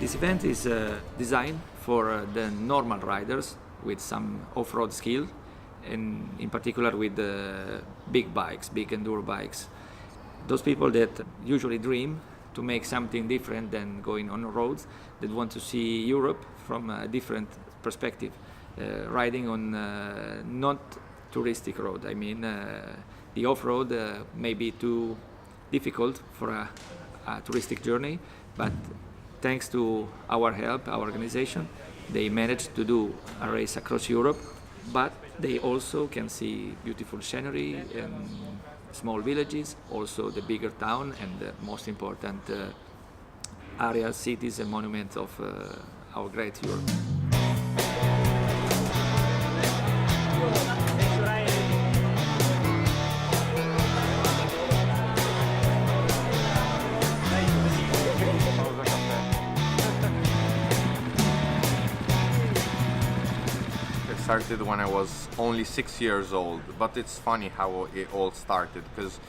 This event is designed for the normal riders with some off-road skill, and in particular with big bikes, big enduro bikes. Those people that usually dream to make something different than going on roads, that want to see Europe from a different perspective, riding on not touristic road. I mean, the off-road may be too difficult for a touristic journey, but thanks to our help, our organization, they managed to do a race across Europe, but they also can see beautiful scenery and small villages, also the bigger town and the most important areas, cities and monuments of our great Europe. Started when I was only 6 years old, but it's funny how it all started because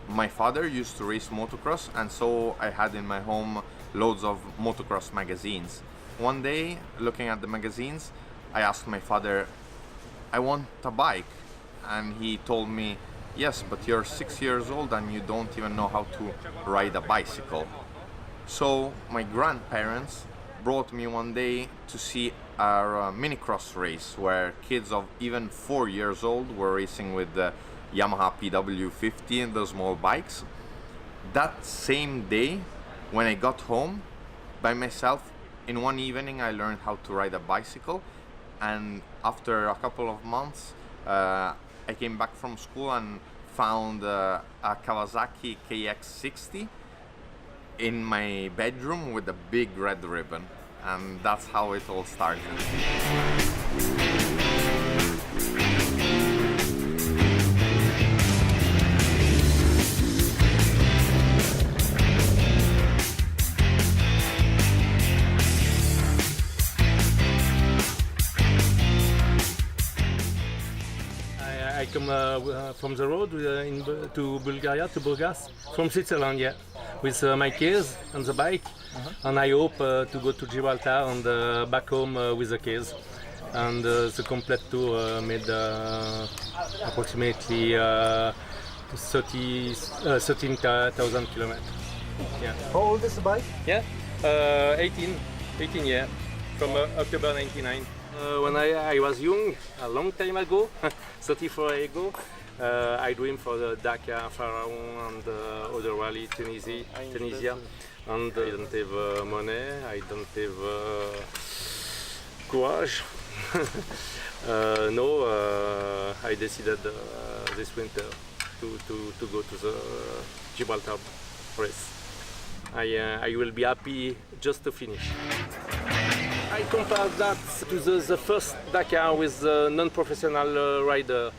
my father used to race motocross, and so I had in my home loads of motocross magazines. One day, looking at the magazines, I asked my father, I want a bike, and he told me, yes, but you're 6 years old and you don't even know how to ride a bicycle. So my grandparents brought me one day to see our mini-cross race where kids of even 4 years old were racing with the Yamaha PW50 and those small bikes. That same day, when I got home by myself, in one evening I learned how to ride a bicycle, and after a couple of months I came back from school and found a Kawasaki KX60 in my bedroom with a big red ribbon, and that's how it all started. I come from the road to Bulgaria, to Burgas, from Switzerland, yeah, with my kids on the bike, and I hope to go to Gibraltar and back home with the kids. And the complete tour made approximately 13,000 kilometers. Yeah. How old is the bike? Yeah, 18 years, from October 99. When I was young, a long time ago, 34 years ago, I dreamed for the Dakar, Pharaon, and other rally, Tunisia, and I don't have money, I don't have courage. I decided this winter to go to the Gibraltar race. I will be happy just to finish. I compare that to the first Dakar with the non-professional rider.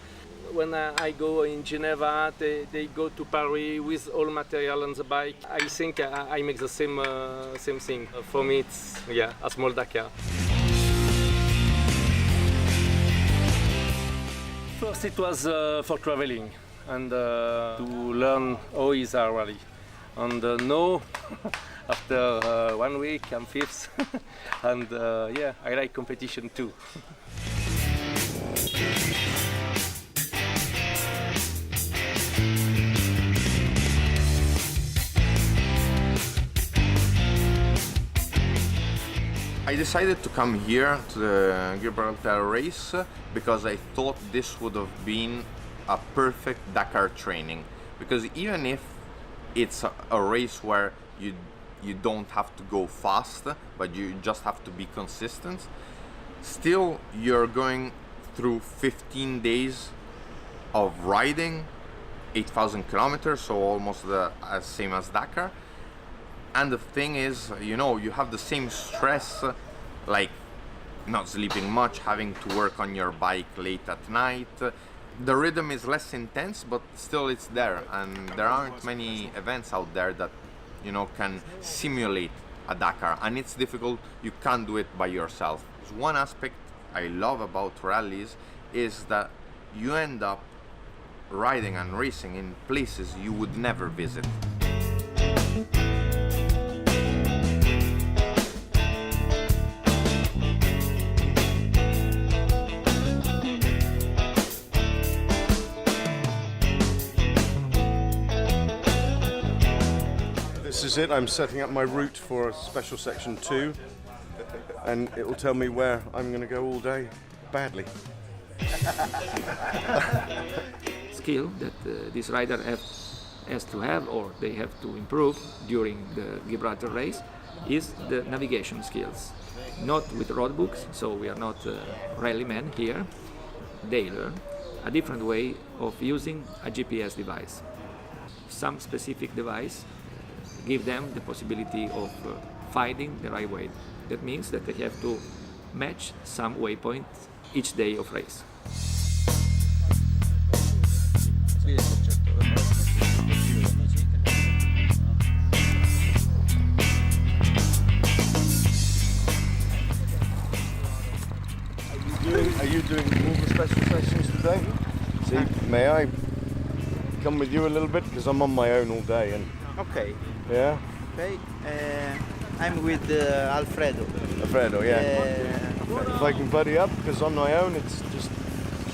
When I go in Geneva, they go to Paris with all material on the bike. I think I make the same thing. For me, it's a small Dakar. First, it was for traveling and to learn how is a rally. And now, after 1 week, I'm fifth. And I like competition too. I decided to come here to the Gibraltar race because I thought this would have been a perfect Dakar training. Because even if it's a race where you don't have to go fast, but you just have to be consistent. Still, you're going through 15 days of riding, 8,000 kilometers, so almost the same as Dakar. And the thing is, you know, you have the same stress, like not sleeping much, having to work on your bike late at night. The rhythm is less intense, but still it's there, and there aren't many events out there that, you know, can simulate a Dakar, and it's difficult. You can't do it by yourself. One aspect I love about rallies is that you end up riding and racing in places you would never visit. This is it. I'm setting up my route for special section 2, and it will tell me where I'm going to go all day, badly. Skill that this rider has to have, or they have to improve during the Gibraltar race, is the navigation skills. Not with road books, so we are not rallymen here. They learn a different way of using a GPS device. Some specific device give them the possibility of finding the right way. That means that they have to match some waypoint each day of race. Are you doing all the special sessions today? See, may I come with you a little bit, because I'm on my own all day, and Okay. yeah, Okay. I'm with Alfredo. Alfredo, yeah. If I can buddy up, because on my own it's just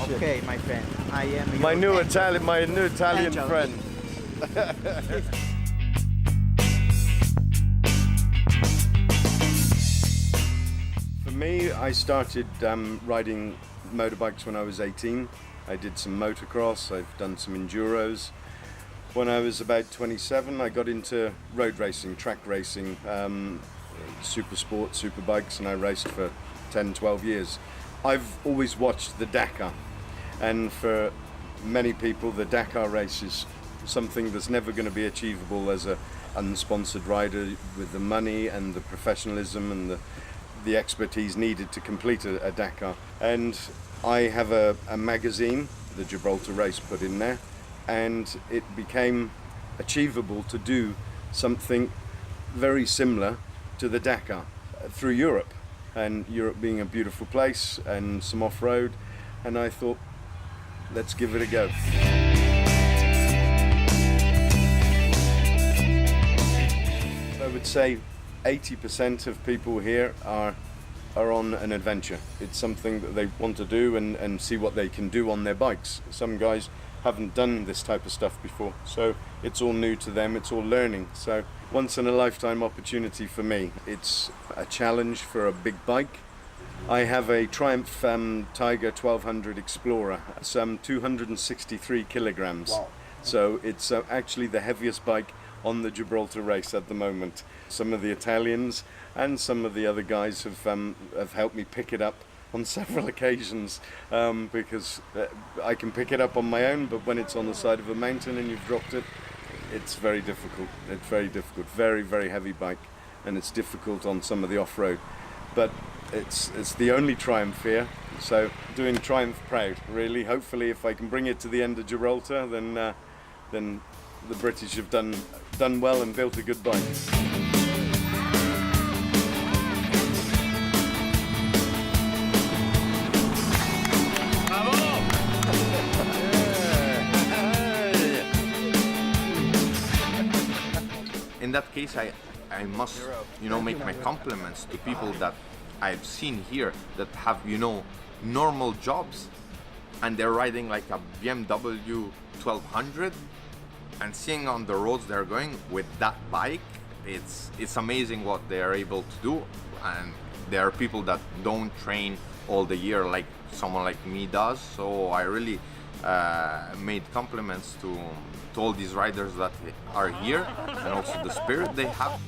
shit. Okay, my friend. I am My your new angel. Italian Angel. friend. For me, I started riding motorbikes when I was 18. I did some motocross, I've done some enduros. When I was about 27, I got into road racing, track racing, super sport, super bikes, and I raced for 10, 12 years. I've always watched the Dakar, and for many people, the Dakar race is something that's never going to be achievable as a unsponsored rider with the money and the professionalism and the expertise needed to complete a Dakar. And I have a magazine, the Gibraltar race, put in there, and it became achievable to do something very similar to the Dakar through Europe, and Europe being a beautiful place and some off-road, and I thought, let's give it a go. I would say 80% of people here are on an adventure. It's something that they want to do and see what they can do on their bikes. Some guys haven't done this type of stuff before, so it's all new to them, it's all learning. So once in a lifetime opportunity for me. It's a challenge for a big bike. I have a Triumph Tiger 1200 Explorer, some 263 kilograms. Wow. So it's actually the heaviest bike on the Gibraltar race at the moment. Some of the Italians and some of the other guys have helped me pick it up on several occasions, because I can pick it up on my own, but when it's on the side of a mountain and you've dropped it, it's very difficult. It's very difficult. Very, very heavy bike, and it's difficult on some of the off-road. But it's the only Triumph here, so doing Triumph proud, really. Hopefully, if I can bring it to the end of Gibraltar, then the British have done well and built a good bike. In that case, I must, make my compliments to people that I've seen here that have, normal jobs, and they're riding like a BMW 1200, and seeing on the roads they're going with that bike, it's amazing what they are able to do. And there are people that don't train all the year like someone like me does, so I really made compliments to all these riders that are here, and also the spirit they have.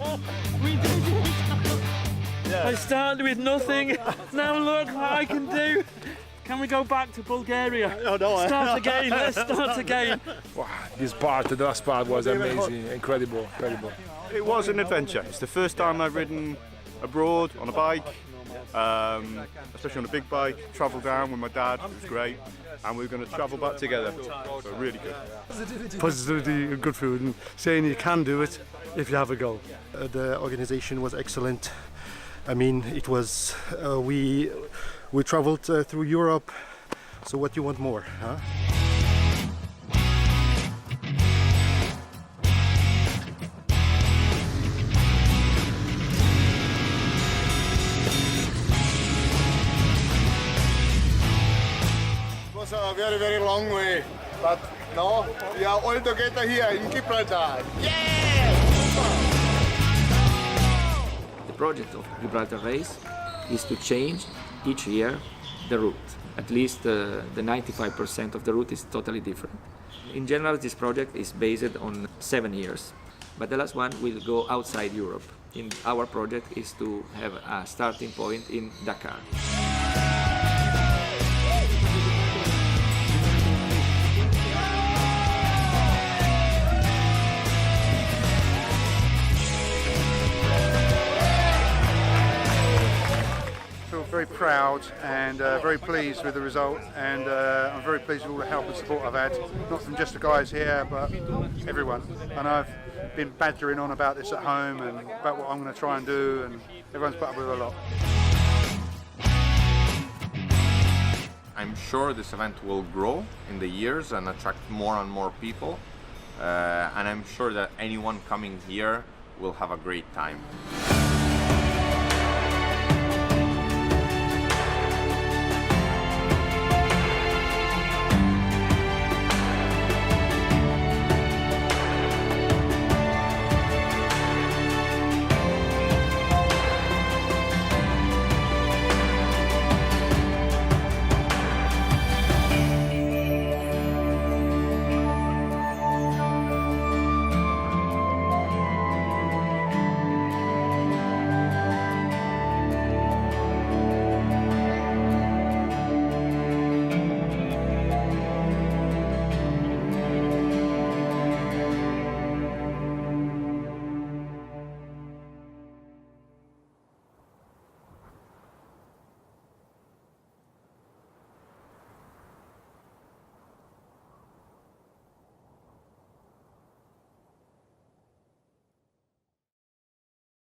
I started with nothing. Now look what I can do. Can we go back to Bulgaria? Start again. Let's start again. Wow, the last part was amazing, incredible. It was an adventure. It's the first time I've ridden abroad on a bike, especially on a big bike. Travelled down with my dad, it was great, and we're going to travel back together. So really good. Positivity and good food, and saying you can do it if you have a goal. The organization was excellent. I mean, it was we traveled through Europe. So what you want more, huh? It was a very, very long way, but now we are all together here in Gibraltar. The project of Gibraltar race is to change each year the route. At least the 95% of the route is totally different. In general, this project is based on 7 years, but the last one will go outside Europe. Our project is to have a starting point in Dakar. Very proud and very pleased with the result, and I'm very pleased with all the help and support I've had, not from just the guys here but everyone. And I've been badgering on about this at home and about what I'm going to try and do, and everyone's put up with a lot. I'm sure this event will grow in the years and attract more and more people, and I'm sure that anyone coming here will have a great time.